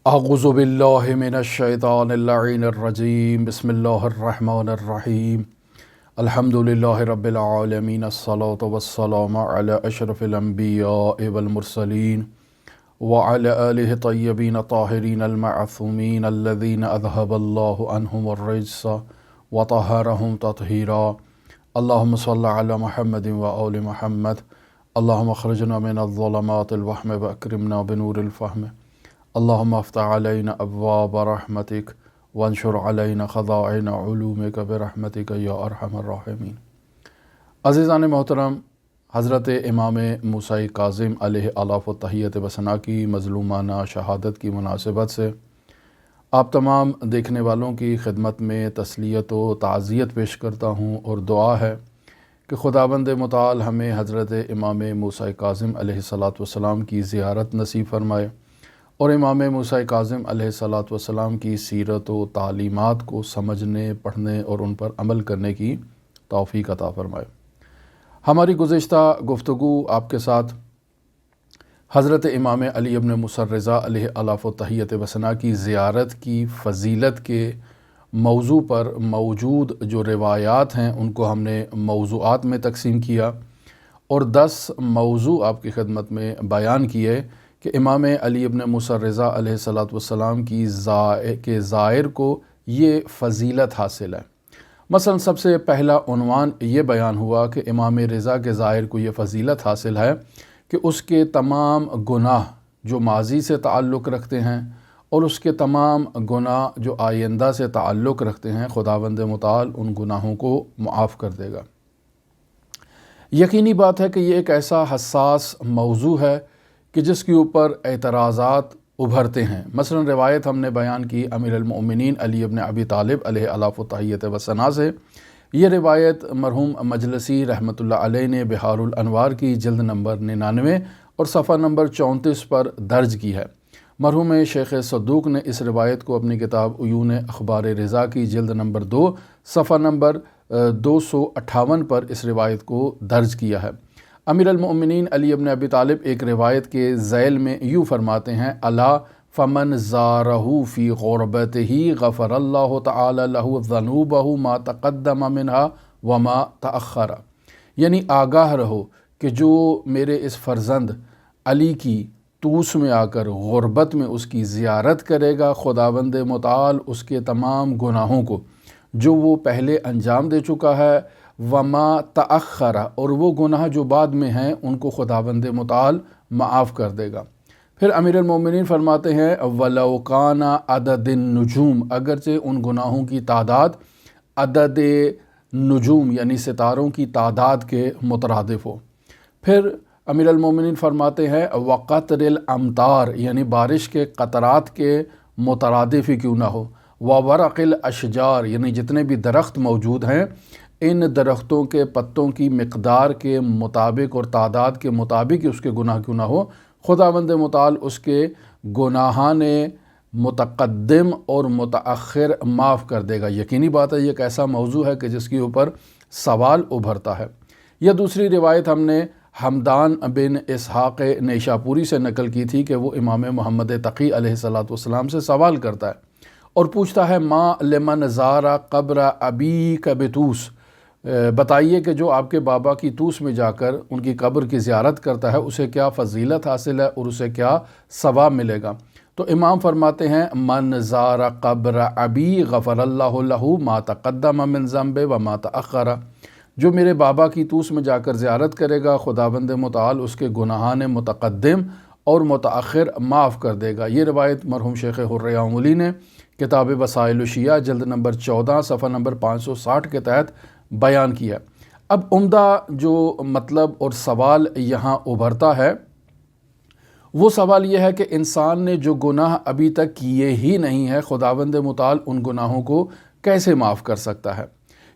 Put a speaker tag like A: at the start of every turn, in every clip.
A: اعوذ باللہ من الشیطان اللعین الرجیم بسم اللہ الرحمن الرحیم الحمد للہ رب العالمین الصلاة والسلام علی اشرف الانبیاء والمرسلین وعلی آلہ طیبین طاہرین المعصومین الذین اذہب اللہ عنہم الرجس وطہرہم تطہیرا اللہم صل علی محمد وآل محمد اللہم اخرجنا من الظلمات الوہم واکرمنا بنور الفہم اللہم افتح علینا ابواب رحمتک وانشر علینا خزائن علومک برحمتک یا ارحم الراحمین۔ عزیزان محترم، حضرت امام موسیٰ کاظم علیہ الاف و تحیت وثنا کی مظلومانہ شہادت کی مناسبت سے آپ تمام دیکھنے والوں کی خدمت میں تسلیت و تعزیت پیش کرتا ہوں، اور دعا ہے کہ خداوند متعال ہمیں حضرت امام موسیٰ کاظم علیہ السلام کی زیارت نصیب فرمائے اور امام موسیٰ کاظم علیہ السلام کی سیرت و تعلیمات کو سمجھنے، پڑھنے اور ان پر عمل کرنے کی توفیق عطا فرمائے۔ ہماری گزشتہ گفتگو آپ کے ساتھ حضرت امام علی ابن موسیٰ الرضا علیہ الاف و تحیت وثنا کی زیارت کی فضیلت کے موضوع پر موجود جو روایات ہیں ان کو ہم نے موضوعات میں تقسیم کیا، اور 10 موضوع آپ کی خدمت میں بیان کیے کہ امام علی ابن موسیٰ الرضا علیہ السلام کی زائر کو یہ فضیلت حاصل ہے۔ مثلا سب سے پہلا عنوان یہ بیان ہوا کہ امام رضا کے زائر کو یہ فضیلت حاصل ہے کہ اس کے تمام گناہ جو ماضی سے تعلق رکھتے ہیں اور اس کے تمام گناہ جو آئندہ سے تعلق رکھتے ہیں، خداوند متعال ان گناہوں کو معاف کر دے گا۔ یقینی بات ہے کہ یہ ایک ایسا حساس موضوع ہے کہ جس کے اوپر اعتراضات ابھرتے ہیں۔ مثلا روایت ہم نے بیان کی امیر المؤمنین علی ابن ابی طالب علیہ الاف و تحیت وثنا سے۔ یہ روایت مرحوم مجلسی رحمۃ اللہ علیہ نے بحار الانوار کی جلد نمبر 99 اور صفحہ نمبر 34 پر درج کی ہے۔ مرحوم شیخ صدوق نے اس روایت کو اپنی کتاب عیون اخبار رضا کی جلد نمبر 2 صفحہ نمبر 258 پر اس روایت کو درج کیا ہے۔ امیر المؤمنین علی ابن ابی طالب ایک روایت کے ذیل میں یوں فرماتے ہیں: الا فمن زارہ فی غربتہ غفر اللہ تعالی لہ ذنوبہ ما تقدم منہا وما تأخر، یعنی آگاہ رہو کہ جو میرے اس فرزند علی کی توس میں آ کر غربت میں اس کی زیارت کرے گا، خداوند متعال اس کے تمام گناہوں کو جو وہ پہلے انجام دے چکا ہے، وما تأخر، اور وہ گناہ جو بعد میں ہیں ان کو خداوند متعال معاف کر دے گا۔ پھر امیر المومنین فرماتے ہیں: وَلَوْ كَانَ عَدَدِ النُّجُومِ، اگرچہ ان گناہوں کی تعداد عدد نجوم یعنی ستاروں کی تعداد کے مترادف ہو۔ پھر امیر المومنین فرماتے ہیں: وَقَطْرِ الْأَمْطَارِ، یعنی بارش کے قطرات کے مترادف ہی کیوں نہ ہو، وَوَرَقِ الْأَشْجَارِ، یعنی جتنے بھی درخت موجود ہیں ان درختوں کے پتوں کی مقدار کے مطابق اور تعداد کے مطابق اس کے گناہ کیوں نہ ہو، خداوند متعال اس کے گناہان متقدم اور متأخر معاف کر دے گا۔ یقینی بات ہے یہ ایک ایسا موضوع ہے کہ جس کے اوپر سوال ابھرتا ہے۔ یہ دوسری روایت ہم نے حمدان بن اسحاق نیشاپوری سے نقل کی تھی کہ وہ امام محمد تقی علیہ السلام سے سوال کرتا ہے اور پوچھتا ہے: ما لمن زار قبر ابیک بطوس، بتائیے کہ جو آپ کے بابا کی طوس میں جا کر ان کی قبر کی زیارت کرتا ہے اسے کیا فضیلت حاصل ہے اور اسے کیا ثواب ملے گا؟ تو امام فرماتے ہیں: من زار قبر ابی غفر اللہ لہ ما تقدم من ذنب وما تأخر، جو میرے بابا کی طوس میں جا کر زیارت کرے گا خداوند متعال اس کے گناہان متقدم اور متأخر معاف کر دے گا۔ یہ روایت مرحوم شیخ حر عاملی نے کتاب وسائل الشیعہ جلد نمبر 14 صفحہ نمبر 560 کے تحت بیان کیا۔ اب عمدہ جو مطلب اور سوال یہاں ابھرتا ہے وہ سوال یہ ہے کہ انسان نے جو گناہ ابھی تک کیے ہی نہیں ہے، خداوند متعال ان گناہوں کو کیسے معاف کر سکتا ہے؟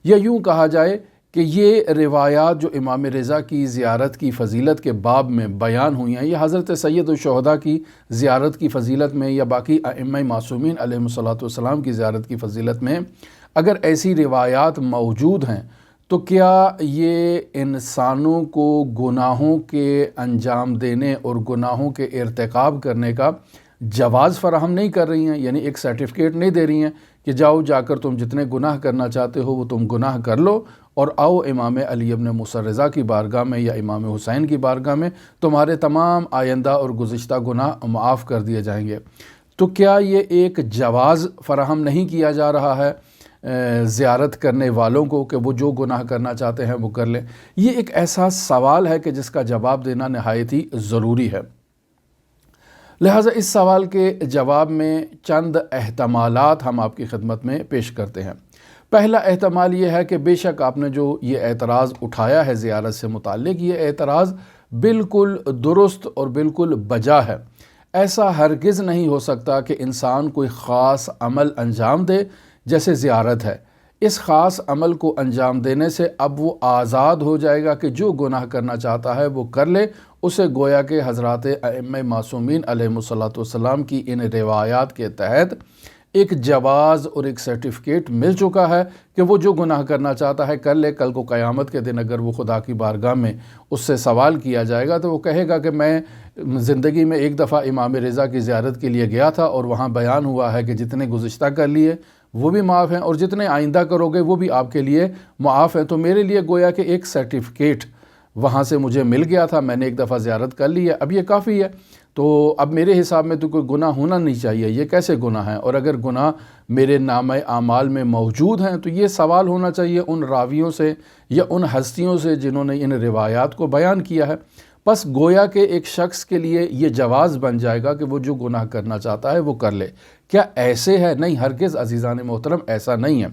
A: یا یوں کہا جائے کہ یہ روایات جو امام رضا کی زیارت کی فضیلت کے باب میں بیان ہوئی ہیں، یہ حضرت سید الشہداء کی زیارت کی فضیلت میں یا باقی ائمہ معصومین علیہم السلام کی زیارت کی فضیلت میں اگر ایسی روایات موجود ہیں تو کیا یہ انسانوں کو گناہوں کے انجام دینے اور گناہوں کے ارتکاب کرنے کا جواز فراہم نہیں کر رہی ہیں، یعنی ایک سرٹیفکیٹ نہیں دے رہی ہیں کہ جاؤ جا کر تم جتنے گناہ کرنا چاہتے ہو وہ تم گناہ کر لو اور آؤ امام علی ابن موسیٰ رضا کی بارگاہ میں یا امام حسین کی بارگاہ میں تمہارے تمام آئندہ اور گزشتہ گناہ معاف کر دیے جائیں گے۔ تو کیا یہ ایک جواز فراہم نہیں کیا جا رہا ہے زیارت کرنے والوں کو کہ وہ جو گناہ کرنا چاہتے ہیں وہ کر لیں؟ یہ ایک ایسا سوال ہے کہ جس کا جواب دینا نہایت ہی ضروری ہے۔ لہٰذا اس سوال کے جواب میں چند احتمالات ہم آپ کی خدمت میں پیش کرتے ہیں۔ پہلا احتمال یہ ہے کہ بے شک آپ نے جو یہ اعتراض اٹھایا ہے زیارت سے متعلق، یہ اعتراض بالکل درست اور بالکل بجا ہے۔ ایسا ہرگز نہیں ہو سکتا کہ انسان کوئی خاص عمل انجام دے جیسے زیارت ہے، اس خاص عمل کو انجام دینے سے اب وہ آزاد ہو جائے گا کہ جو گناہ کرنا چاہتا ہے وہ کر لے۔ اسے گویا کہ حضرات ائمہ معصومین علیہم الصلاۃ والسلام کی ان روایات کے تحت ایک جواز اور ایک سرٹیفکیٹ مل چکا ہے کہ وہ جو گناہ کرنا چاہتا ہے کر لے۔ کل کو قیامت کے دن اگر وہ خدا کی بارگاہ میں اس سے سوال کیا جائے گا تو وہ کہے گا کہ میں زندگی میں ایک دفعہ امام رضا کی زیارت کے لیے گیا تھا اور وہاں بیان ہوا ہے کہ جتنے گزشتہ کر لیے وہ بھی معاف ہیں اور جتنے آئندہ کرو گے وہ بھی آپ کے لیے معاف ہیں۔ تو میرے لیے گویا کہ ایک سرٹیفکیٹ وہاں سے مجھے مل گیا تھا، میں نے ایک دفعہ زیارت کر لی ہے، اب یہ کافی ہے۔ تو اب میرے حساب میں تو کوئی گناہ ہونا نہیں چاہیے، یہ کیسے گناہ ہیں؟ اور اگر گناہ میرے نامہ اعمال میں موجود ہیں تو یہ سوال ہونا چاہیے ان راویوں سے یا ان ہستیوں سے جنہوں نے ان روایات کو بیان کیا ہے۔ بس گویا کہ ایک شخص کے لیے یہ جواز بن جائے گا کہ وہ جو گناہ کرنا چاہتا ہے وہ کر لے۔ کیا ایسے ہے؟ نہیں، ہرگز عزیزان محترم ایسا نہیں ہے،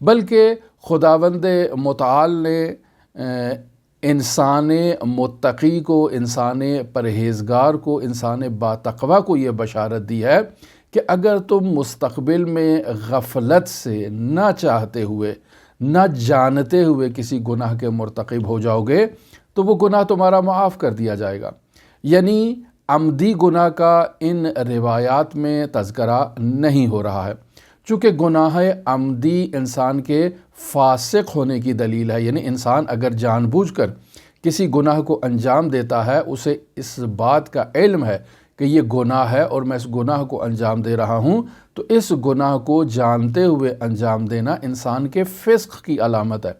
A: بلکہ خداوند متعال نے انسان متقی کو، انسان پرہیزگار کو، انسان باتقویٰ کو یہ بشارت دی ہے کہ اگر تم مستقبل میں غفلت سے نہ چاہتے ہوئے، نہ جانتے ہوئے کسی گناہ کے مرتکب ہو جاؤ گے تو وہ گناہ تمہارا معاف کر دیا جائے گا۔ یعنی عمدی گناہ کا ان روایات میں تذکرہ نہیں ہو رہا ہے، چونکہ گناہ عمدی انسان کے فاسق ہونے کی دلیل ہے۔ یعنی انسان اگر جان بوجھ کر کسی گناہ کو انجام دیتا ہے، اسے اس بات کا علم ہے کہ یہ گناہ ہے اور میں اس گناہ کو انجام دے رہا ہوں، تو اس گناہ کو جانتے ہوئے انجام دینا انسان کے فسق کی علامت ہے۔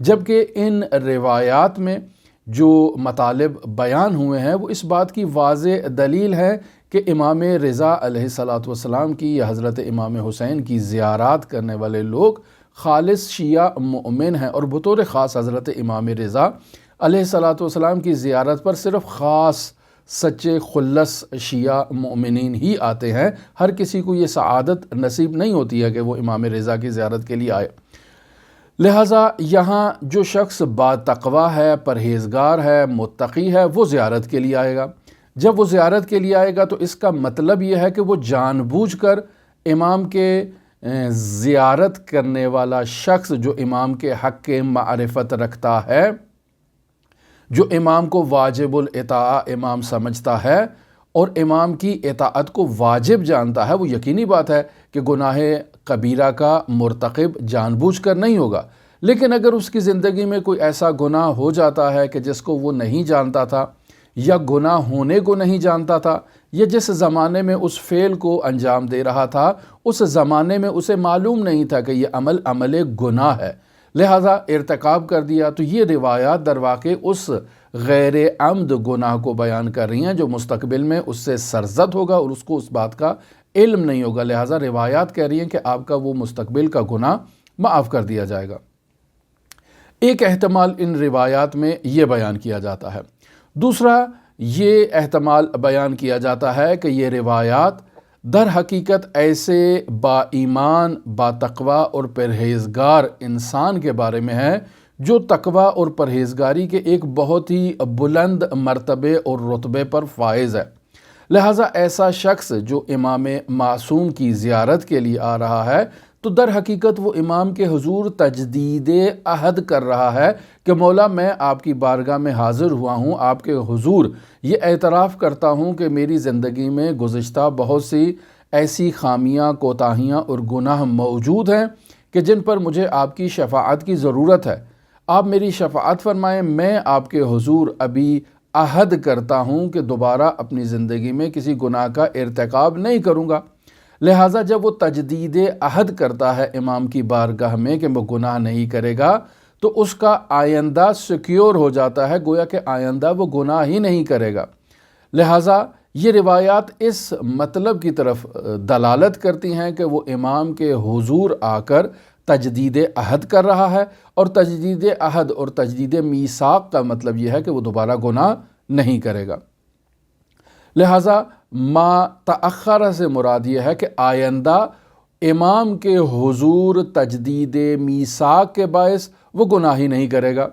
A: جبکہ ان روایات میں جو مطالب بیان ہوئے ہیں وہ اس بات کی واضح دلیل ہے کہ امام رضا علیہ الصلاۃ والسلام کی یا حضرت امام حسین کی زیارات کرنے والے لوگ خالص شیعہ مؤمن ہیں، اور بطور خاص حضرت امام رضا علیہ الصلاۃ والسلام کی زیارت پر صرف خاص سچے خلص شیعہ مؤمنین ہی آتے ہیں۔ ہر کسی کو یہ سعادت نصیب نہیں ہوتی ہے کہ وہ امام رضا کی زیارت کے لیے آئے۔ لہٰذا یہاں جو شخص باتقویٰ ہے، پرہیزگار ہے، متقی ہے، وہ زیارت کے لیے آئے گا۔ جب وہ زیارت کے لیے آئے گا تو اس کا مطلب یہ ہے کہ وہ جان بوجھ کر امام کے زیارت کرنے والا شخص جو امام کے حق کے معرفت رکھتا ہے، جو امام کو واجب الاطاعہ امام سمجھتا ہے اور امام کی اطاعت کو واجب جانتا ہے، وہ یقینی بات ہے کہ گناہ کبیرہ کا مرتکب جان بوجھ کر نہیں ہوگا۔ لیکن اگر اس کی زندگی میں کوئی ایسا گناہ ہو جاتا ہے کہ جس کو وہ نہیں جانتا تھا یا گناہ ہونے کو نہیں جانتا تھا، یا جس زمانے میں اس فعل کو انجام دے رہا تھا اس زمانے میں اسے معلوم نہیں تھا کہ یہ عمل گناہ ہے، لہذا ارتکاب کر دیا، تو یہ روایات در واقع اس غیر عمد گناہ کو بیان کر رہی ہیں جو مستقبل میں اس سے سرزد ہوگا اور اس کو اس بات کا علم نہیں ہوگا۔ لہٰذا روایات کہہ رہی ہیں کہ آپ کا وہ مستقبل کا گناہ معاف کر دیا جائے گا۔ ایک احتمال ان روایات میں یہ بیان کیا جاتا ہے۔ دوسرا یہ احتمال بیان کیا جاتا ہے کہ یہ روایات در حقیقت ایسے با ایمان، با تقویٰ اور پرہیزگار انسان کے بارے میں ہے جو تقویٰ اور پرہیزگاری کے ایک بہت ہی بلند مرتبے اور رتبے پر فائز ہے۔ لہٰذا ایسا شخص جو امام معصوم کی زیارت کے لیے آ رہا ہے تو در حقیقت وہ امام کے حضور تجدید عہد کر رہا ہے کہ مولا میں آپ کی بارگاہ میں حاضر ہوا ہوں، آپ کے حضور یہ اعتراف کرتا ہوں کہ میری زندگی میں گزشتہ بہت سی ایسی خامیاں، کوتاہیاں اور گناہ موجود ہیں کہ جن پر مجھے آپ کی شفاعت کی ضرورت ہے۔ آپ میری شفاعت فرمائیں، میں آپ کے حضور ابھی عہد کرتا ہوں کہ دوبارہ اپنی زندگی میں کسی گناہ کا ارتکاب نہیں کروں گا۔ لہٰذا جب وہ تجدید عہد کرتا ہے امام کی بارگاہ میں کہ وہ گناہ نہیں کرے گا، تو اس کا آئندہ سیکیور ہو جاتا ہے، گویا کہ آئندہ وہ گناہ ہی نہیں کرے گا۔ لہٰذا یہ روایات اس مطلب کی طرف دلالت کرتی ہیں کہ وہ امام کے حضور آ کر تجدید عہد کر رہا ہے، اور تجدید عہد اور تجدید میثاق کا مطلب یہ ہے کہ وہ دوبارہ گناہ نہیں کرے گا۔ لہٰذا ما تأخر سے مراد یہ ہے کہ آئندہ امام کے حضور تجدید میثاق کے باعث وہ گناہ ہی نہیں کرے گا۔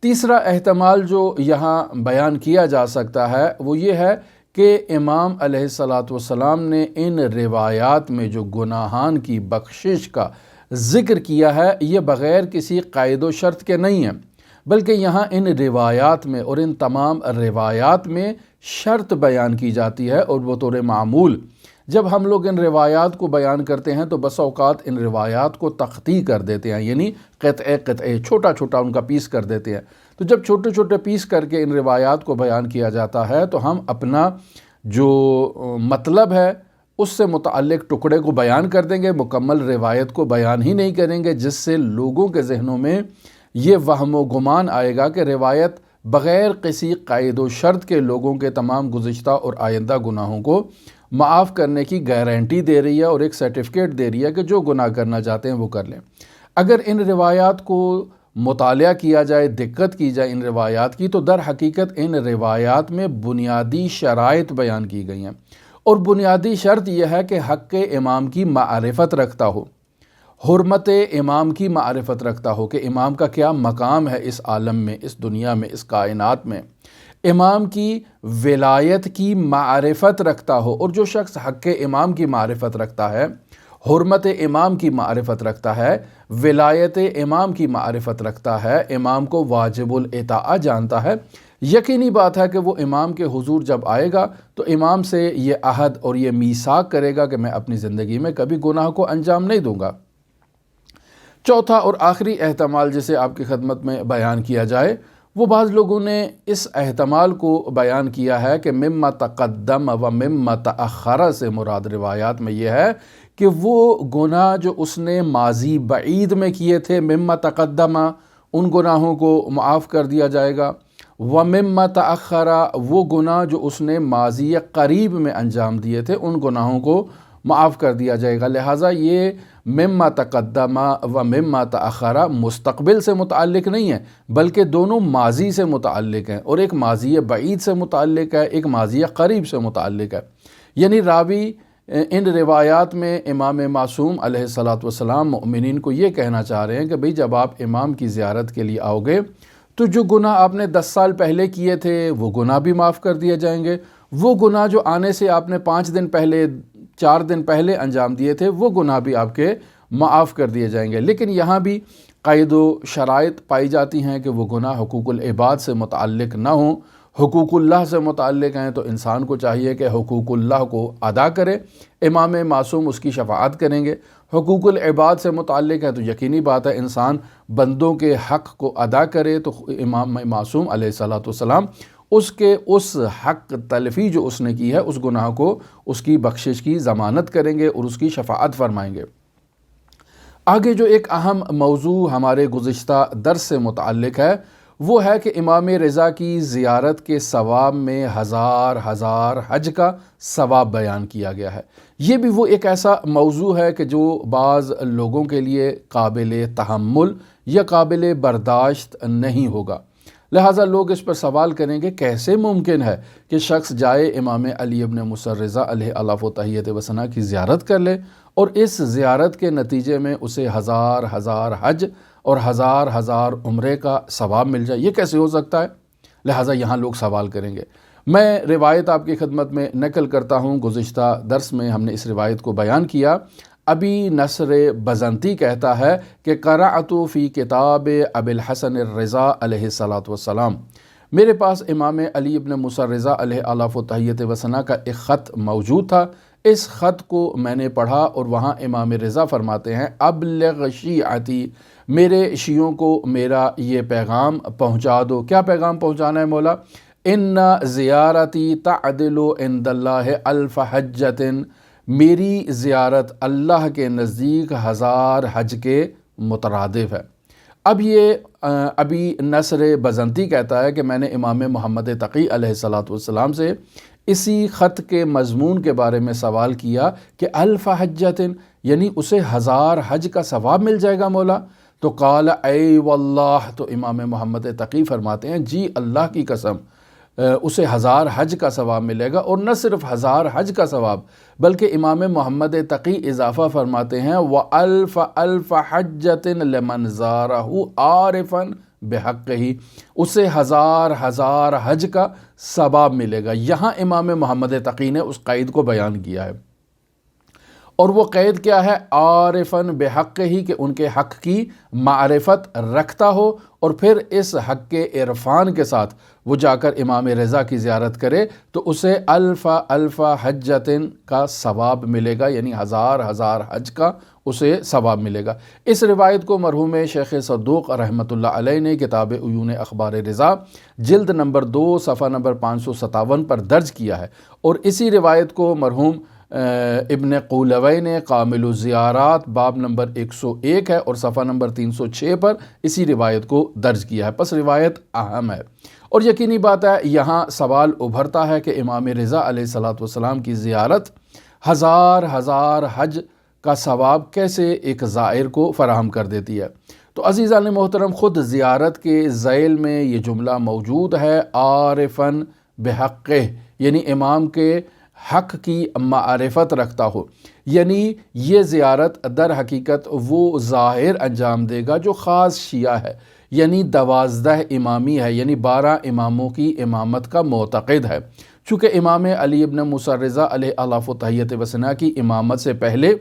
A: تیسرا احتمال جو یہاں بیان کیا جا سکتا ہے وہ یہ ہے کہ امام علیہ السلام نے ان روایات میں جو گناہان کی بخشش کا ذکر کیا ہے یہ بغیر کسی قید و شرط کے نہیں ہے، بلکہ یہاں ان روایات میں اور ان تمام روایات میں شرط بیان کی جاتی ہے، اور بطور معمول جب ہم لوگ ان روایات کو بیان کرتے ہیں تو بس اوقات ان روایات کو تختی کر دیتے ہیں، یعنی قطعے چھوٹا چھوٹا ان کا پیس کر دیتے ہیں۔ تو جب چھوٹے چھوٹے پیس کر کے ان روایات کو بیان کیا جاتا ہے تو ہم اپنا جو مطلب ہے اس سے متعلق ٹکڑے کو بیان کر دیں گے، مکمل روایت کو بیان ہی نہیں کریں گے، جس سے لوگوں کے ذہنوں میں یہ وہم و گمان آئے گا کہ روایت بغیر کسی قید و شرط کے لوگوں کے تمام گزشتہ اور آئندہ گناہوں کو معاف کرنے کی گارنٹی دے رہی ہے اور ایک سرٹیفکیٹ دے رہی ہے کہ جو گناہ کرنا چاہتے ہیں وہ کر لیں۔ اگر ان روایات کو مطالعہ کیا جائے، دقت کی جائے ان روایات کی، تو در حقیقت ان روایات میں بنیادی شرائط بیان کی گئی ہیں، اور بنیادی شرط یہ ہے کہ حق امام کی معرفت رکھتا ہو، حرمت امام کی معرفت رکھتا ہو کہ امام کا کیا مقام ہے اس عالم میں، اس دنیا میں، اس کائنات میں، امام کی ولایت کی معرفت رکھتا ہو۔ اور جو شخص حق امام کی معرفت رکھتا ہے، حرمت امام کی معرفت رکھتا ہے، ولایت امام کی معرفت رکھتا ہے، امام کو واجب الاطاعہ جانتا ہے، یقینی بات ہے کہ وہ امام کے حضور جب آئے گا تو امام سے یہ عہد اور یہ میثاق کرے گا کہ میں اپنی زندگی میں کبھی گناہ کو انجام نہیں دوں گا۔ چوتھا اور آخری احتمال جسے آپ کی خدمت میں بیان کیا جائے، وہ بعض لوگوں نے اس احتمال کو بیان کیا ہے کہ مما تقدم و مما تأخر سے مراد روایات میں یہ ہے کہ وہ گناہ جو اس نے ماضی بعید میں کیے تھے، مما تقدم، ان گناہوں کو معاف کر دیا جائے گا، و مما تأخر، وہ گناہ جو اس نے ماضی قریب میں انجام دیے تھے ان گناہوں کو معاف کر دیا جائے گا۔ لہٰذا یہ مما تقدم و مما تأخر مستقبل سے متعلق نہیں ہے، بلکہ دونوں ماضی سے متعلق ہیں، اور ایک ماضی بعید سے متعلق ہے، ایک ماضی قریب سے متعلق ہے۔ یعنی راوی ان روایات میں امام معصوم علیہ السلام مؤمنین کو یہ کہنا چاہ رہے ہیں کہ بھئی جب آپ امام کی زیارت کے لیے آؤ گے تو جو گناہ آپ نے 10 سال پہلے کیے تھے وہ گناہ بھی معاف کر دیے جائیں گے، وہ گناہ جو آنے سے آپ نے 5 دن پہلے 4 دن پہلے انجام دیے تھے وہ گناہ بھی آپ کے معاف کر دیے جائیں گے۔ لیکن یہاں بھی قید و شرائط پائی جاتی ہیں کہ وہ گناہ حقوق العباد سے متعلق نہ ہوں، حقوق اللہ سے متعلق ہیں، تو انسان کو چاہیے کہ حقوق اللہ کو ادا کرے، امام معصوم اس کی شفاعت کریں گے۔ حقوق العباد سے متعلق ہے تو یقینی بات ہے انسان بندوں کے حق کو ادا کرے، تو امام معصوم علیہ السلام اس کے اس حق تلفی جو اس نے کی ہے اس گناہ کو اس کی بخشش کی ضمانت کریں گے اور اس کی شفاعت فرمائیں گے۔ آگے جو ایک اہم موضوع ہمارے گزشتہ درس سے متعلق ہے وہ ہے کہ امام رضا کی زیارت کے ثواب میں ہزار حج کا ثواب بیان کیا گیا ہے۔ یہ بھی وہ ایک ایسا موضوع ہے کہ جو بعض لوگوں کے لیے قابل تحمل یا قابل برداشت نہیں ہوگا، لہٰذا لوگ اس پر سوال کریں گے کیسے ممکن ہے کہ شخص جائے امام علی ابن موسیٰ الرضا علیہ الاف و تحیت و ثنا کی زیارت کر لے اور اس زیارت کے نتیجے میں اسے ہزار حج اور ہزار عمرے کا ثواب مل جائے، یہ کیسے ہو سکتا ہے؟ لہٰذا یہاں لوگ سوال کریں گے۔ میں روایت آپ کی خدمت میں نقل کرتا ہوں، گزشتہ درس میں ہم نے اس روایت کو بیان کیا۔ ابی نصر بزنتی کہتا ہے کہ قرأت فی کتاب ابی الحسن الرضا علیہ السلام، میرے پاس امام علی ابن موسیٰ الرضا علیہ الاف و تحیت و ثنا کا ایک خط موجود تھا۔ اس خط کو میں نے پڑھا اور وہاں امام رضا فرماتے ہیں ابلغ شیعتی، میرے شیعوں کو میرا یہ پیغام پہنچا دو۔ کیا پیغام پہنچانا ہے مولا؟ ان زیارتی تعدل عند اللہ الف حجۃ، میری زیارت اللہ کے نزدیک 1000 حج کے مترادف ہے۔ اب یہ ابھی نصر بزنتی کہتا ہے کہ میں نے امام محمد تقی علیہ الصلاۃ والسلام سے اسی خط کے مضمون کے بارے میں سوال کیا کہ الف حجۃ یعنی اسے 1000 حج کا ثواب مل جائے گا مولا؟ تو قال اے واللہ، تو امام محمد تقی فرماتے ہیں جی اللہ کی قسم اسے 1000 حج کا ثواب ملے گا، اور نہ صرف 1000 حج کا ثواب بلکہ امام محمد تقی اضافہ فرماتے ہیں وَأَلْفَ أَلْفَ حَجَّةٍ لَمَنْ زَارَهُ عَارِفًا بِحَقِّهِ، اسے 1000 حج کا ثواب ملے گا۔ یہاں امام محمد تقی نے اس قید کو بیان کیا ہے، اور وہ قید کیا ہے؟ عارفاً بحق ہی، کہ ان کے حق کی معرفت رکھتا ہو، اور پھر اس حق کے عرفان کے ساتھ وہ جا کر امام رضا کی زیارت کرے تو اسے الف حجتن کا ثواب ملے گا، یعنی 1000 حج کا اسے ثواب ملے گا۔ اس روایت کو مرحوم شیخ صدوق رحمۃ اللہ علیہ نے کتاب عیون اخبار رضا جلد نمبر 2 صفحہ نمبر 557 پر درج کیا ہے، اور اسی روایت کو مرحوم ابن قولوی نے کامل الزیارات باب نمبر 101 ہے اور صفحہ نمبر 306 پر اسی روایت کو درج کیا ہے۔ پس روایت اہم ہے، اور یقینی بات ہے یہاں سوال ابھرتا ہے کہ امام رضا علیہ الصلاۃ والسلام کی زیارت 1000 حج کا ثواب کیسے ایک زائر کو فراہم کر دیتی ہے؟ تو عزیزان محترم، خود زیارت کے ذیل میں یہ جملہ موجود ہے عارفاً بحقہ، یعنی امام کے حق کی معرفت رکھتا ہو، یعنی یہ زیارت در حقیقت وہ ظاہر انجام دے گا جو خاص شیعہ ہے، یعنی 12 امامی ہے، یعنی 12 اماموں کی امامت کا معتقد ہے۔ چونکہ امام علی ابن موسیٰ رضا علیہ الاف و تحیت وثنا کی امامت سے پہلے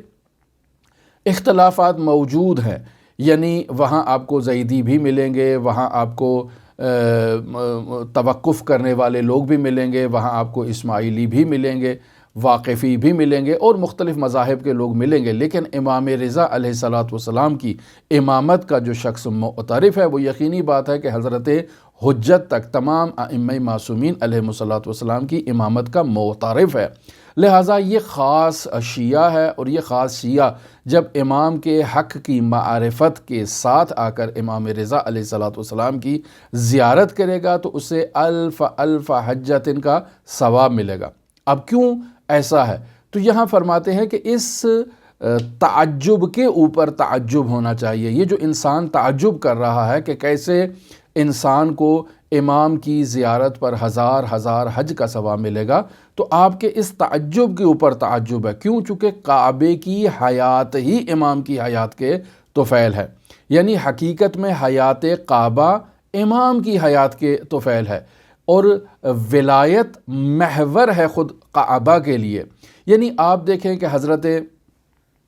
A: اختلافات موجود ہیں، یعنی وہاں آپ کو زیدی بھی ملیں گے، وہاں آپ کو توقف کرنے والے لوگ بھی ملیں گے، وہاں آپ کو اسماعیلی بھی ملیں گے، واقفی بھی ملیں گے، اور مختلف مذاہب کے لوگ ملیں گے، لیکن امام رضا علیہ الصلاۃ والسلام کی امامت کا جو شخص معترف ہے وہ یقینی بات ہے کہ حضرت حجت تک تمام ائمہ معصومین علیہ الصلاۃ والسلام کی امامت کا معترف ہے۔ لہٰذا یہ خاص شیعہ ہے، اور یہ خاص شیعہ جب امام کے حق کی معرفت کے ساتھ آ کر امام رضا علیہ الصلاۃ والسلام کی زیارت کرے گا تو اسے الف حجتن کا ثواب ملے گا۔ اب کیوں ایسا ہے؟ تو یہاں فرماتے ہیں کہ اس تعجب کے اوپر تعجب ہونا چاہیے۔ یہ جو انسان تعجب کر رہا ہے کہ کیسے انسان کو امام کی زیارت پر 1000 حج کا ثواب ملے گا، تو آپ کے اس تعجب کے اوپر تعجب ہے۔ کیوں؟ چونکہ کعبے کی حیات ہی امام کی حیات کے طفیل ہے، یعنی حقیقت میں حیات کعبہ امام کی حیات کے طفیل ہے، اور ولایت محور ہے خود کعبہ کے لیے۔ یعنی آپ دیکھیں کہ حضرت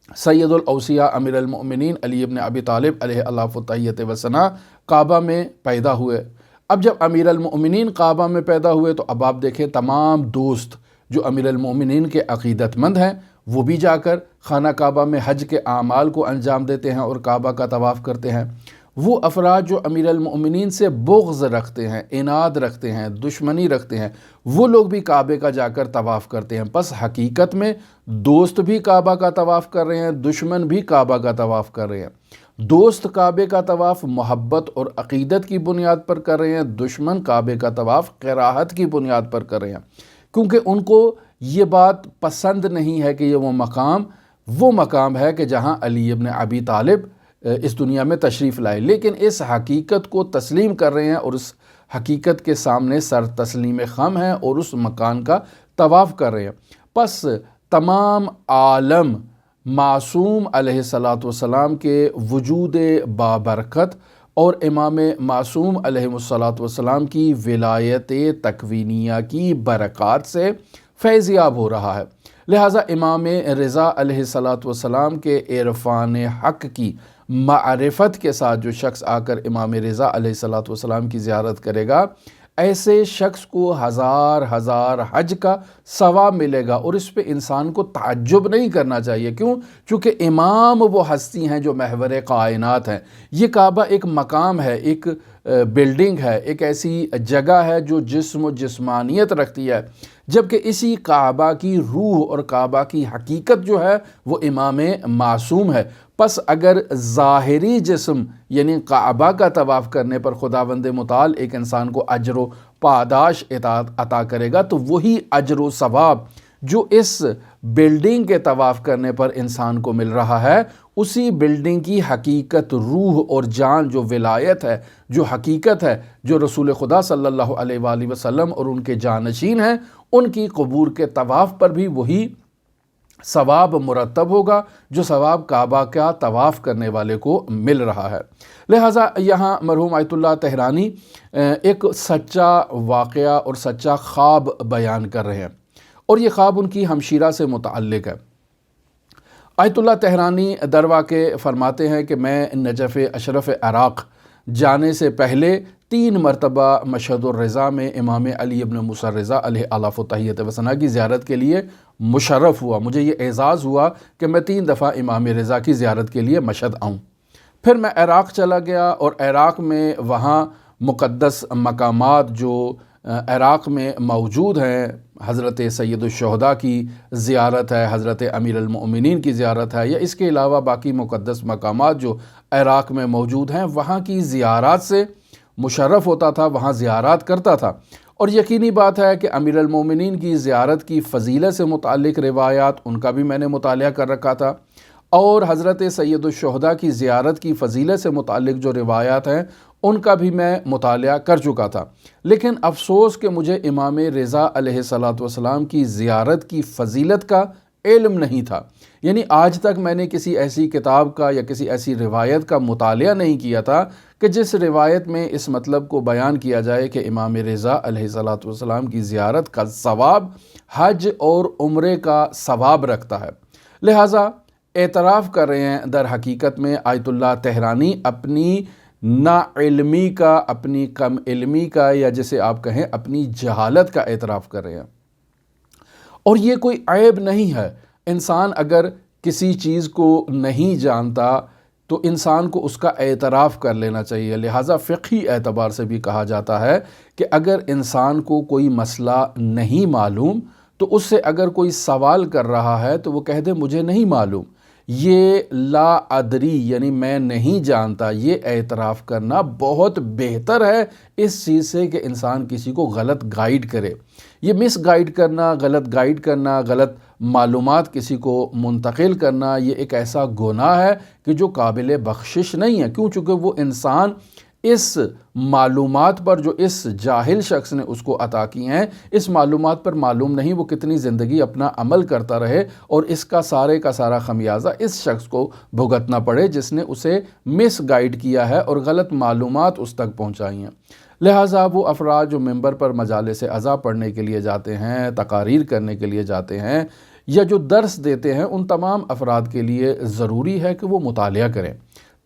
A: سید الاوصیاء امیر المؤمنین علی ابن ابی طالب علیہ الاف و تحیت وثنا کعبہ میں پیدا ہوئے۔ اب جب امیر المؤمنین کعبہ میں پیدا ہوئے تو اب آپ دیکھیں تمام دوست جو امیر المؤمنین کے عقیدت مند ہیں وہ بھی جا کر خانہ کعبہ میں حج کے اعمال کو انجام دیتے ہیں اور کعبہ کا طواف کرتے ہیں۔ وہ افراد جو امیر المؤمنین سے بغض رکھتے ہیں، عناد رکھتے ہیں، دشمنی رکھتے ہیں، وہ لوگ بھی کعبے کا جا کر طواف کرتے ہیں۔ پس حقیقت میں دوست بھی کعبہ کا طواف کر رہے ہیں، دشمن بھی کعبہ کا طواف کر رہے ہیں۔ دوست کعبے کا طواف محبت اور عقیدت کی بنیاد پر کر رہے ہیں، دشمن کعبے کا طواف کراہت کی بنیاد پر کر رہے ہیں، کیونکہ ان کو یہ بات پسند نہیں ہے کہ یہ وہ مقام ہے کہ جہاں علی ابن ابی طالب اس دنیا میں تشریف لائے، لیکن اس حقیقت کو تسلیم کر رہے ہیں اور اس حقیقت کے سامنے سر تسلیم خم ہیں اور اس مکان کا طواف کر رہے ہیں۔ پس تمام عالم معصوم علیہ الصلاۃ والسلام کے وجود بابرکت اور امام معصوم علیہ الصلاۃ والسلام کی ولایت تکوینیہ کی برکات سے فیضیاب ہو رہا ہے۔ لہٰذا امام رضا علیہ الصلاۃ والسلام کے عرفان حق کی معرفت کے ساتھ جو شخص آ کر امام رضا علیہ الصلاۃ والسلام کی زیارت کرے گا، ایسے شخص کو 1000 حج کا ثواب ملے گا، اور اس پہ انسان کو تعجب نہیں کرنا چاہیے۔ کیوں؟ چونکہ امام وہ ہستی ہیں جو محور کائنات ہیں۔ یہ کعبہ ایک مقام ہے، ایک بلڈنگ ہے، ایک ایسی جگہ ہے جو جسم و جسمانیت رکھتی ہے، جبکہ اسی کعبہ کی روح اور کعبہ کی حقیقت جو ہے وہ امام معصوم ہے۔ پس اگر ظاہری جسم یعنی کعبہ کا طواف کرنے پر خداوند متعال ایک انسان کو اجر و پاداش عطا کرے گا، تو وہی اجر و ثواب جو اس بلڈنگ کے طواف کرنے پر انسان کو مل رہا ہے، اسی بلڈنگ کی حقیقت، روح اور جان، جو ولایت ہے، جو حقیقت ہے، جو رسول خدا صلی اللہ علیہ وآلہ وسلم اور ان کے جانشین ہیں، ان کی قبور کے طواف پر بھی وہی ثواب مرتب ہوگا جو ثواب کعبہ کا طواف کرنے والے کو مل رہا ہے۔ لہٰذا یہاں مرحوم آیت اللہ تہرانی ایک سچا واقعہ اور سچا خواب بیان کر رہے ہیں، اور یہ خواب ان کی ہمشیرہ سے متعلق ہے۔ آیت اللہ تہرانی در واقع فرماتے ہیں کہ میں نجف اشرف عراق جانے سے پہلے 3 مرتبہ مشہد الرضا میں امام علی ابن موسیٰ الرضا علیہ آلاف و تحیت و ثنا کی زیارت کے لیے مشرف ہوا۔ مجھے یہ اعزاز ہوا کہ میں 3 دفعہ امام رضا کی زیارت کے لیے مشہد آؤں۔ پھر میں عراق چلا گیا، اور عراق میں وہاں مقدس مقامات جو عراق میں موجود ہیں، حضرت سید الشہداء کی زیارت ہے، حضرت امیر المؤمنین کی زیارت ہے، یا اس کے علاوہ باقی مقدس مقامات جو عراق میں موجود ہیں، وہاں کی زیارات سے مشرف ہوتا تھا، وہاں زیارات کرتا تھا۔ اور یقینی بات ہے کہ امیر المومنین کی زیارت کی فضیلت سے متعلق روایات ان کا بھی میں نے مطالعہ کر رکھا تھا، اور حضرت سید الشہداء کی زیارت کی فضیلت سے متعلق جو روایات ہیں ان کا بھی میں مطالعہ کر چکا تھا۔ لیکن افسوس کہ مجھے امام رضا علیہ السلام کی زیارت کی فضیلت کا علم نہیں تھا، یعنی آج تک میں نے کسی ایسی کتاب کا یا کسی ایسی روایت کا مطالعہ نہیں کیا تھا کہ جس روایت میں اس مطلب کو بیان کیا جائے کہ امام رضا علیہ السلام کی زیارت کا ثواب حج اور عمرے کا ثواب رکھتا ہے۔ لہٰذا اعتراف کر رہے ہیں در حقیقت میں آیت اللہ تہرانی اپنی نا علمی کا، اپنی کم علمی کا، یا جسے آپ کہیں اپنی جہالت کا اعتراف کر رہے ہیں۔ اور یہ کوئی عیب نہیں ہے، انسان اگر کسی چیز کو نہیں جانتا تو انسان کو اس کا اعتراف کر لینا چاہیے۔ لہٰذا فقہی اعتبار سے بھی کہا جاتا ہے کہ اگر انسان کو کوئی مسئلہ نہیں معلوم تو اس سے اگر کوئی سوال کر رہا ہے تو وہ کہہ دے مجھے نہیں معلوم۔ یہ لا ادری یعنی میں نہیں جانتا، یہ اعتراف کرنا بہت بہتر ہے اس چیز سے کہ انسان کسی کو غلط گائیڈ کرے۔ یہ مس گائیڈ کرنا، غلط گائیڈ کرنا، غلط معلومات کسی کو منتقل کرنا، یہ ایک ایسا گناہ ہے کہ جو قابل بخشش نہیں ہے، کیوں؟ چونکہ وہ انسان اس معلومات پر جو اس جاہل شخص نے اس کو عطا کی ہیں، اس معلومات پر معلوم نہیں وہ کتنی زندگی اپنا عمل کرتا رہے، اور اس کا سارے کا سارا خمیازہ اس شخص کو بھگتنا پڑے جس نے اسے مس گائیڈ کیا ہے اور غلط معلومات اس تک پہنچائی ہیں۔ لہٰذا وہ افراد جو ممبر پر مجالس عظا پڑھنے کے لیے جاتے ہیں، تقاریر کرنے کے لیے جاتے ہیں، یا جو درس دیتے ہیں، ان تمام افراد کے لیے ضروری ہے کہ وہ مطالعہ کریں،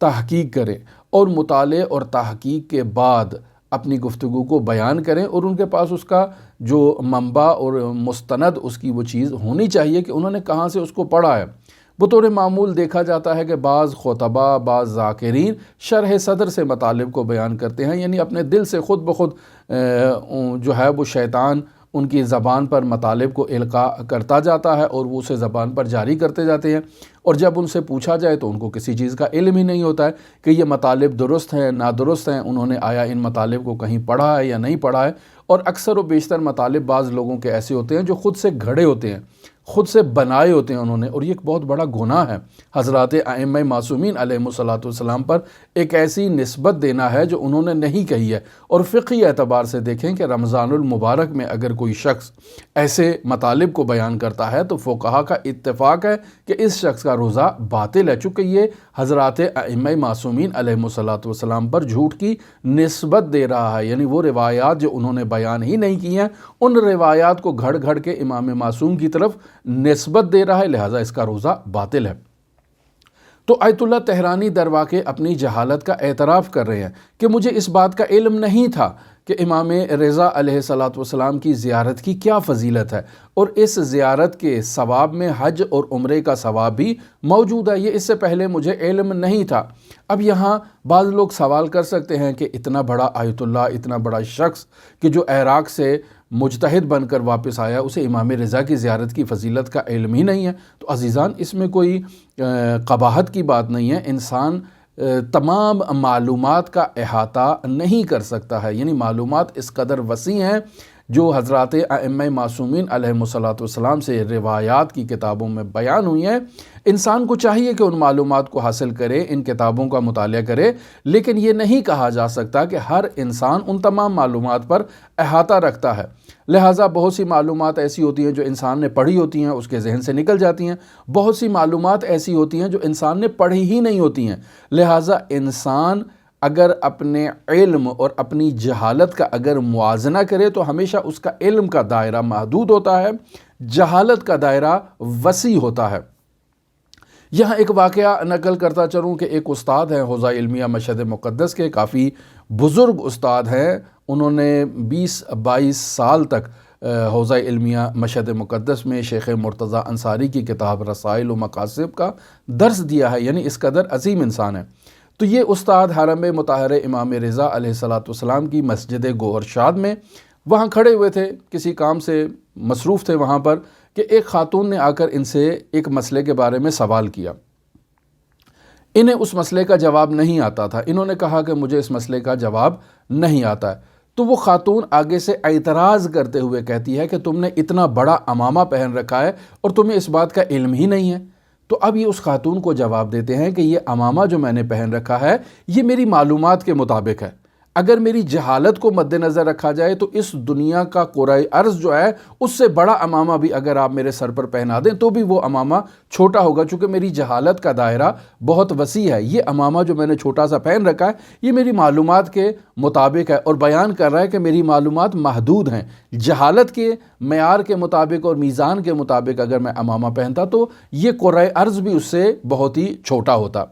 A: تحقیق کریں، اور مطالعے اور تحقیق کے بعد اپنی گفتگو کو بیان کریں، اور ان کے پاس اس کا جو منبع اور مستند اس کی وہ چیز ہونی چاہیے کہ انہوں نے کہاں سے اس کو پڑھا ہے۔ بطور معمول دیکھا جاتا ہے کہ بعض خطباء، بعض ذاکرین شرح صدر سے مطالب کو بیان کرتے ہیں، یعنی اپنے دل سے خود بخود جو ہے وہ شیطان ان کی زبان پر مطالب کو القاء کرتا جاتا ہے اور وہ اسے زبان پر جاری کرتے جاتے ہیں، اور جب ان سے پوچھا جائے تو ان کو کسی چیز کا علم ہی نہیں ہوتا ہے کہ یہ مطالب درست ہیں، نادرست ہیں، انہوں نے آیا ان مطالب کو کہیں پڑھا ہے یا نہیں پڑھا ہے۔ اور اکثر و بیشتر مطالب بعض لوگوں کے ایسے ہوتے ہیں جو خود سے گھڑے ہوتے ہیں، خود سے بنائے ہوتے ہیں انہوں نے، اور یہ ایک بہت بڑا گناہ ہے۔ حضرات ائمہ معصومین علیہم السلام پر ایک ایسی نسبت دینا ہے جو انہوں نے نہیں کہی ہے۔ اور فقہی اعتبار سے دیکھیں کہ رمضان المبارک میں اگر کوئی شخص ایسے مطالب کو بیان کرتا ہے تو فقہا کا اتفاق ہے کہ اس شخص کا روزہ باطل ہے، چونکہ یہ حضرات ائمہ معصومین علیہم السلام پر جھوٹ کی نسبت دے رہا ہے، یعنی وہ روایات جو انہوں نے بیان ہی نہیں کی ہیں ان روایات کو گھڑ گھڑ کے امام معصوم کی طرف نسبت دے رہا ہے، لہٰذا اس کا روزہ باطل ہے۔ تو آیت اللہ تہرانی در واقع اپنی جہالت کا اعتراف کر رہے ہیں کہ مجھے اس بات کا علم نہیں تھا کہ امام رضا علیہ الصلوۃ والسلام کی زیارت کی کیا فضیلت ہے، اور اس زیارت کے ثواب میں حج اور عمرے کا ثواب بھی موجود ہے، یہ اس سے پہلے مجھے علم نہیں تھا۔ اب یہاں بعض لوگ سوال کر سکتے ہیں کہ اتنا بڑا آیت اللہ، اتنا بڑا شخص کہ جو عراق سے مجتہد بن کر واپس آیا، اسے امام رضا کی زیارت کی فضیلت کا علم ہی نہیں ہے۔ تو عزیزان، اس میں کوئی قباحت کی بات نہیں ہے، انسان تمام معلومات کا احاطہ نہیں کر سکتا ہے، یعنی معلومات اس قدر وسیع ہیں جو حضرات ائمہ معصومین علیہم الصلوۃ والسلام سے روایات کی کتابوں میں بیان ہوئی ہیں۔ انسان کو چاہیے کہ ان معلومات کو حاصل کرے، ان کتابوں کا مطالعہ کرے، لیکن یہ نہیں کہا جا سکتا کہ ہر انسان ان تمام معلومات پر احاطہ رکھتا ہے۔ لہٰذا بہت سی معلومات ایسی ہوتی ہیں جو انسان نے پڑھی ہوتی ہیں، اس کے ذہن سے نکل جاتی ہیں، بہت سی معلومات ایسی ہوتی ہیں جو انسان نے پڑھی ہی نہیں ہوتی ہیں۔ لہٰذا انسان اگر اپنے علم اور اپنی جہالت کا اگر موازنہ کرے تو ہمیشہ اس کا علم کا دائرہ محدود ہوتا ہے، جہالت کا دائرہ وسیع ہوتا ہے۔ یہاں ایک واقعہ نقل کرتا چلوں کہ ایک استاد ہیں حوزہ علمیہ مشہد مقدس کے، کافی بزرگ استاد ہیں، انہوں نے 20-22 سال تک حوزہ علمیہ مشہد مقدس میں شیخ مرتضیٰ انصاری کی کتاب رسائل و مقاصد کا درس دیا ہے، یعنی اس قدر عظیم انسان ہے۔ تو یہ استاد حرم مطہر امام رضا علیہ الصلوۃ والسلام کی مسجد گوہرشاد میں وہاں کھڑے ہوئے تھے، کسی کام سے مصروف تھے وہاں پر، کہ ایک خاتون نے آ کر ان سے ایک مسئلے کے بارے میں سوال کیا۔ انہیں اس مسئلے کا جواب نہیں آتا تھا، انہوں نے کہا کہ مجھے اس مسئلے کا جواب نہیں آتا ہے۔ تو وہ خاتون آگے سے اعتراض کرتے ہوئے کہتی ہے کہ تم نے اتنا بڑا عمامہ پہن رکھا ہے اور تمہیں اس بات کا علم ہی نہیں ہے۔ تو اب یہ اس خاتون کو جواب دیتے ہیں کہ یہ عمامہ جو میں نے پہن رکھا ہے یہ میری معلومات کے مطابق ہے، اگر میری جہالت کو مد نظر رکھا جائے تو اس دنیا کا قرۂ ارض جو ہے اس سے بڑا عمامہ بھی اگر آپ میرے سر پر پہنا دیں تو بھی وہ عمامہ چھوٹا ہوگا، چونکہ میری جہالت کا دائرہ بہت وسیع ہے۔ یہ عمامہ جو میں نے چھوٹا سا پہن رکھا ہے یہ میری معلومات کے مطابق ہے، اور بیان کر رہا ہے کہ میری معلومات محدود ہیں، جہالت کے معیار کے مطابق اور میزان کے مطابق اگر میں عمامہ پہنتا تو یہ قرۂ ارض بھی اس سے بہت ہی چھوٹا ہوتا۔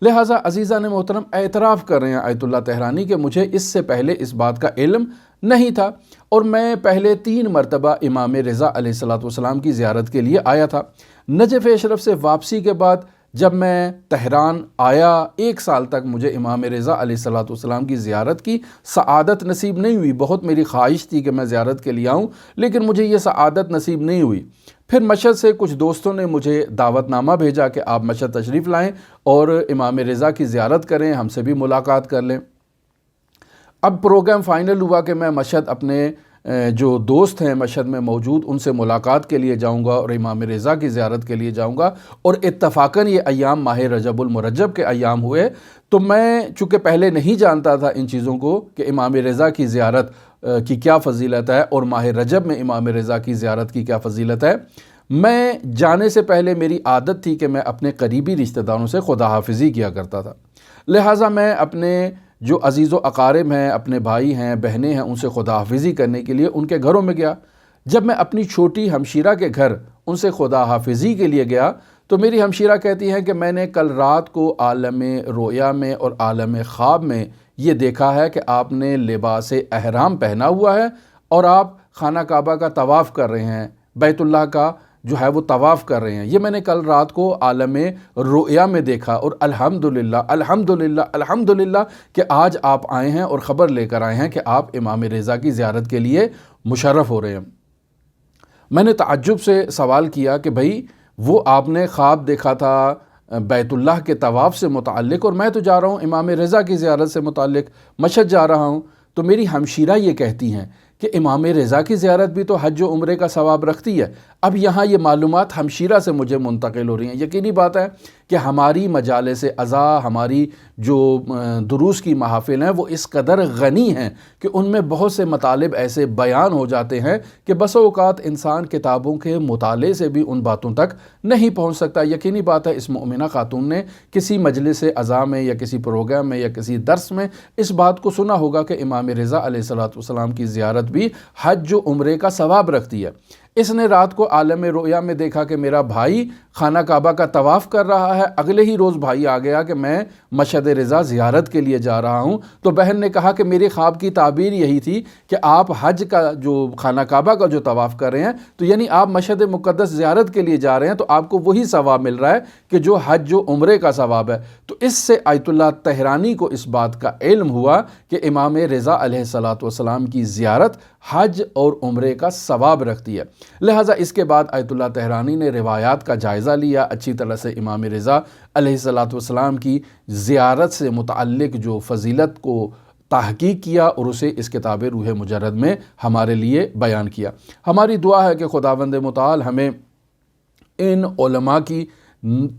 A: لہٰذا عزیزان محترم، اعتراف کر رہے ہیں آیت اللہ تہرانی کہ مجھے اس سے پہلے اس بات کا علم نہیں تھا، اور میں پہلے 3 مرتبہ امام رضا علیہ الصلوۃ والسلام کی زیارت کے لیے آیا تھا۔ نجف اشرف سے واپسی کے بعد جب میں تہران آیا 1 سال تک مجھے امام رضا علیہ الصلوۃ والسلام کی زیارت کی سعادت نصیب نہیں ہوئی۔ بہت میری خواہش تھی کہ میں زیارت کے لیے آؤں، لیکن مجھے یہ سعادت نصیب نہیں ہوئی۔ پھر مشہد سے کچھ دوستوں نے مجھے دعوت نامہ بھیجا کہ آپ مشہد تشریف لائیں اور امام رضا کی زیارت کریں، ہم سے بھی ملاقات کر لیں۔ اب پروگرام فائنل ہوا کہ میں مشہد اپنے جو دوست ہیں مشہد میں موجود ان سے ملاقات کے لیے جاؤں گا اور امام رضا کی زیارت کے لیے جاؤں گا، اور اتفاقاً یہ ایام ماہ رجب المرجب کے ایام ہوئے۔ تو میں چونکہ پہلے نہیں جانتا تھا ان چیزوں کو کہ امام رضا کی زیارت کی کیا فضیلت ہے اور ماہ رجب میں امام رضا کی زیارت کی کیا فضیلت ہے، میں جانے سے پہلے میری عادت تھی کہ میں اپنے قریبی رشتہ داروں سے خدا حافظی کیا کرتا تھا۔ لہٰذا میں اپنے جو عزیز و اقارب ہیں، اپنے بھائی ہیں، بہنیں ہیں، ان سے خدا حافظی کرنے کے لیے ان کے گھروں میں گیا۔ جب میں اپنی چھوٹی ہمشیرہ کے گھر ان سے خدا حافظی کے لیے گیا تو میری ہمشیرہ کہتی ہیں کہ میں نے کل رات کو عالم رؤیا میں اور عالم خواب میں یہ دیکھا ہے کہ آپ نے لباس احرام پہنا ہوا ہے اور آپ خانہ کعبہ کا طواف کر رہے ہیں، بیت اللہ کا جو ہے وہ طواف کر رہے ہیں۔ یہ میں نے کل رات کو عالم رؤیا میں دیکھا، اور الحمدللہ الحمدللہ الحمدللہ کہ آج آپ آئے ہیں اور خبر لے کر آئے ہیں کہ آپ امام رضا کی زیارت کے لیے مشرف ہو رہے ہیں۔ میں نے تعجب سے سوال کیا کہ بھائی وہ آپ نے خواب دیکھا تھا بیت اللہ کے طواف سے متعلق، اور میں تو جا رہا ہوں امام رضا کی زیارت سے متعلق، مشہد جا رہا ہوں۔ تو میری ہمشیرہ یہ کہتی ہیں کہ امام رضا کی زیارت بھی تو حج و عمرے کا ثواب رکھتی ہے۔ اب یہاں یہ معلومات ہمشیرہ سے مجھے منتقل ہو رہی ہیں۔ یقینی بات ہے کہ ہماری مجالس عزا، ہماری جو دروس کی محافل ہیں وہ اس قدر غنی ہیں کہ ان میں بہت سے مطالب ایسے بیان ہو جاتے ہیں کہ بسا اوقات انسان کتابوں کے مطالعے سے بھی ان باتوں تک نہیں پہنچ سکتا۔ یقینی بات ہے اس مؤمنہ خاتون نے کسی مجلس عزا میں یا کسی پروگرام میں یا کسی درس میں اس بات کو سنا ہوگا کہ امام رضا علیہ الصلوۃ والسلام کی زیارت بھی حج و عمرے کا ثواب رکھتی ہے۔ اس نے رات کو عالم رؤیا میں دیکھا کہ میرا بھائی خانہ کعبہ کا طواف کر رہا ہے۔ اگلے ہی روز بھائی آ گیا کہ میں مشہد رضا زیارت کے لیے جا رہا ہوں۔ تو بہن نے کہا کہ میری خواب کی تعبیر یہی تھی کہ آپ حج کا جو خانہ کعبہ کا جو طواف کر رہے ہیں، تو یعنی آپ مشہد مقدس زیارت کے لیے جا رہے ہیں، تو آپ کو وہی ثواب مل رہا ہے کہ جو حج و عمرے کا ثواب ہے۔ تو اس سے آیت اللہ طہرانی کو اس بات کا علم ہوا کہ امام رضا علیہ السلام کی زیارت حج اور عمرے کا ثواب رکھتی ہے۔ لہٰذا اس کے بعد آیت اللہ طہرانی نے روایات کا جائزہ لیا، اچھی طرح سے امام رضا علیہ السلام کی زیارت سے متعلق جو فضیلت کو تحقیق کیا اور اسے اس کتاب روح مجرد میں ہمارے لیے بیان کیا۔ ہماری دعا ہے کہ خداوند متعال ہمیں ان علماء کی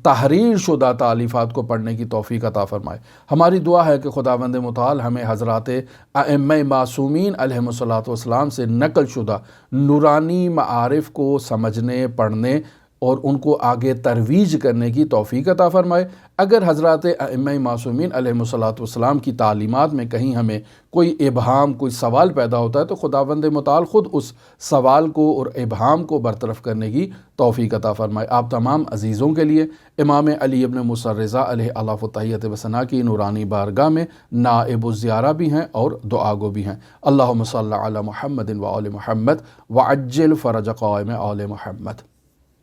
A: تحریر شدہ تالیفات کو پڑھنے کی توفیق عطا فرمائے۔ ہماری دعا ہے کہ خداوند متعال ہمیں حضرات ائمہ معصومین علیہم الصلاۃ سے نقل شدہ نورانی معارف کو سمجھنے، پڑھنے اور ان کو آگے ترویج کرنے کی توفیق عطا فرمائے۔ اگر حضرات ائمہ معصومین علیہم الصلاۃ کی تعلیمات میں کہیں ہمیں کوئی ابہام، کوئی سوال پیدا ہوتا ہے، تو خداوند متعال خود اس سوال کو اور ابہام کو برطرف کرنے کی توفیق عطا فرمائے۔ آپ تمام عزیزوں کے لیے امام علی ابن موسیٰ الرضا علیہ الاف التحیۃ و ثنا کی نورانی بارگاہ میں نائب الزیارہ بھی ہیں اور دعا گو بھی ہیں۔ اللہم صلی علی محمد و آل محمد وعجل فرج قائم آل محمد۔